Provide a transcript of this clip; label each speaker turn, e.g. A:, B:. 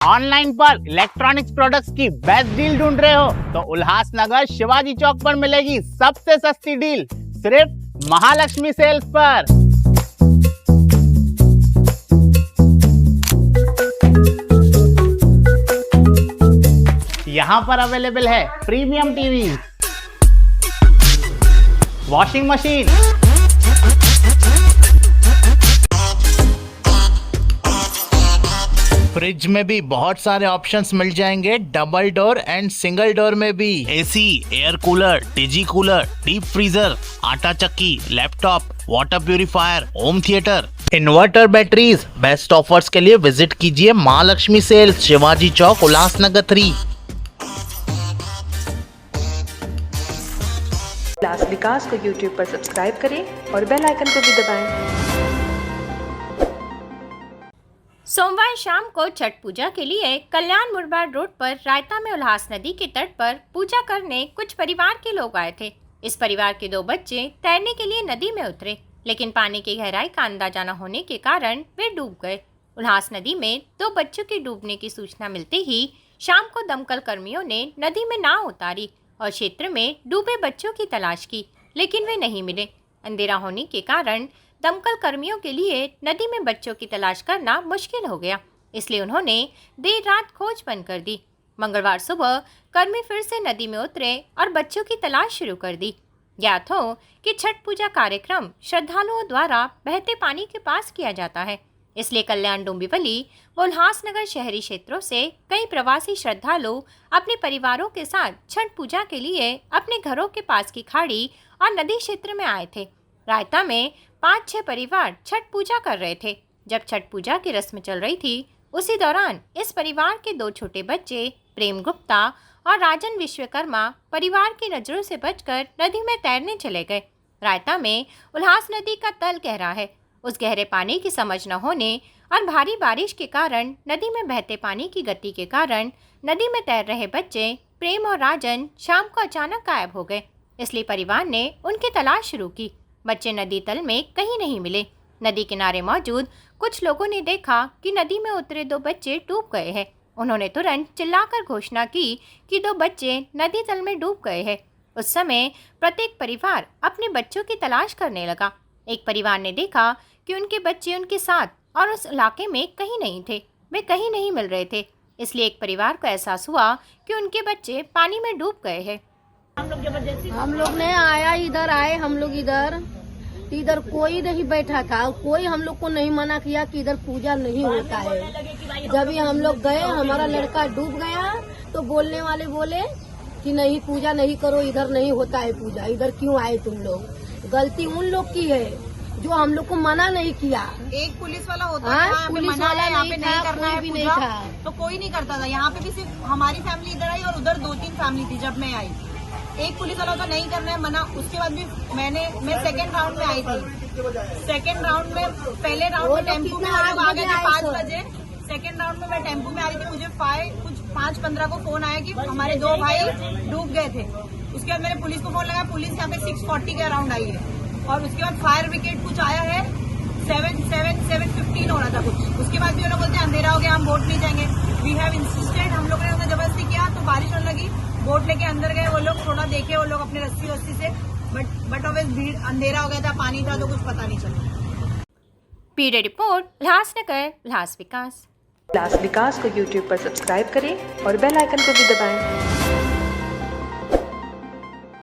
A: Online पर electronics products की best deal ढूंढ रहे हो तो उल्लासनगर शिवाजी चौक पर मिलेगी सबसे सस्ती डील सिर्फ महालक्ष्मी सेल्स पर। यहाँ पर अवेलेबल है premium TV, washing machine, fridge में भी बहुत सारे ऑप्शंस मिल जाएंगे, double door and single door में भी। एसी, एयर कूलर, डिजी कूलर, डीप फ्रीजर, आटा चक्की, laptop, water purifier, home theatre, inverter, batteries. Best offers के लिए विजिट कीजिए महालक्ष्मी सेल्स, शिवाजी चौक, उल्लासनगर 3।
B: उल्लास विकास को YouTube पर सब्सक्राइब करें और बेल आइकन को भी दबाएं।
C: सोमवार शाम को छठ पूजा के लिए कल्याण मुरबाड रोड पर रायता में उल्लास नदी के तट पर पूजा करने कुछ परिवार के लोग आए थे। इस परिवार के 2 बच्चे तैरने के लिए नदी में उतरे, लेकिन पानी की गहराई का अंदाजा न होने के कारण वे डूब गए। उल्लास नदी में 2 बच्चों के डूबने की सूचना मिलते ही शाम को दमकल कर्मियों ने नदी में नाव उतारी और क्षेत्र में डूबे बच्चों की तलाश की, लेकिन वे नहीं मिले। अंधेरा होने के कारण दमकल कर्मियों के लिए नदी में बच्चों की तलाश करना मुश्किल हो गया, इसलिए उन्होंने देर रात खोज बंद कर दी। मंगलवार सुबह कर्मी फिर से नदी में उतरे और बच्चों की तलाश शुरू कर दी। ज्ञात हो कि छठ पूजा कार्यक्रम श्रद्धालुओं द्वारा बहते पानी के पास किया जाता है, इसलिए कल्याण, डोंबिवली व उल्लासनगर शहरी क्षेत्रों से कई प्रवासी श्रद्धालु अपने परिवारों के साथ छठ पूजा के लिए अपने घरों के पास की खाड़ी और नदी क्षेत्र में आए थे। रायता में 5-6 परिवार छठ पूजा कर रहे थे। जब छठ पूजा की रस्म चल रही थी, उसी दौरान इस परिवार के 2 छोटे बच्चे प्रेम गुप्ता और राजन विश्वकर्मा परिवार की नजरों से बचकर नदी में तैरने चले गए। रायता में उल्लास नदी का तल गहरा है। उस गहरे पानी की समझ न होने और भारी बारिश के कारण नदी में बहते पानी की गति के कारण नदी में तैर रहे बच्चे प्रेम और राजन शाम को अचानक गायब हो गए, इसलिए परिवार ने उनकी तलाश शुरू की। बच्चे नदी तल में कहीं नहीं मिले। नदी किनारे मौजूद कुछ लोगों ने देखा कि नदी में उतरे 2 बच्चे डूब गए हैं। उन्होंने तुरंत चिल्लाकर घोषणा की कि 2 बच्चे नदी तल में डूब गए हैं। उस समय प्रत्येक परिवार अपने बच्चों की तलाश करने लगा। एक परिवार ने देखा कि उनके बच्चे उनके साथ और उस इलाके में कहीं नहीं थे, वे कहीं नहीं मिल रहे थे, इसलिए एक परिवार को एहसास हुआ कि उनके बच्चे पानी में डूब गए हैं।
D: हम लोग ने आया, इधर आए हम लोग, इधर कोई नहीं बैठा था, कोई हम लोग को नहीं मना किया कि इधर पूजा नहीं होता है। जब हम लोग गए, हमारा लड़का डूब गया तो बोलने वाले बोले कि नहीं, पूजा नहीं करो, इधर नहीं होता है पूजा, इधर क्यों आए तुम लोग। गलती उन लोग की है जो हम लोग को मना नहीं किया।
E: एक पुलिस वाला होता है,
D: पुलिस वाला नहीं था, कोई भी नहीं था,
E: तो कोई नहीं करता था। यहाँ पे भी सिर्फ हमारी फैमिली इधर आई और उधर 2-3 फैमिली थी। जब मैं आई, एक पुलिस वाला होता नहीं करना है मना। उसके बाद भी मैं सेकंड राउंड में आई थी। सेकंड राउंड में, पहले राउंड में टेम्पू में लोग आ गए थे 5 बजे। सेकंड राउंड में मैं टेम्पू में आ रही थी, मुझे 5:15 को फोन आया कि हमारे 2 भाई डूब गए थे। उसके बाद मैंने पुलिस को फोन लगाया, पुलिस यहाँ पे 6:40 के अराउंड आई है। और उसके बाद फायर ब्रिगेड कुछ आया है, 7:15 हो रहा था कुछ। उसके बाद भी वो लोग बोलते अंधेरा हो गया, हम बोट नहीं जाएंगे। वी हैव इंसिस्टेड, हम लोगों ने उन्हें जबरदस्ती किया तो बारिश होने लगी। बोट लेके अंदर गए, वो लोग थोड़ा देखे, वो लोग अपने रस्सी से, बट ऑब्वियस भीड़, अंधेरा हो गया था, पानी था तो कुछ पता नहीं चला।
C: ब्यूरो रिपोर्ट, उल्लासनगर, उल्लास विकास।
B: उल्लास विकास को YouTube पर सब्सक्राइब करें और बेल आइकन को भी दबाएं।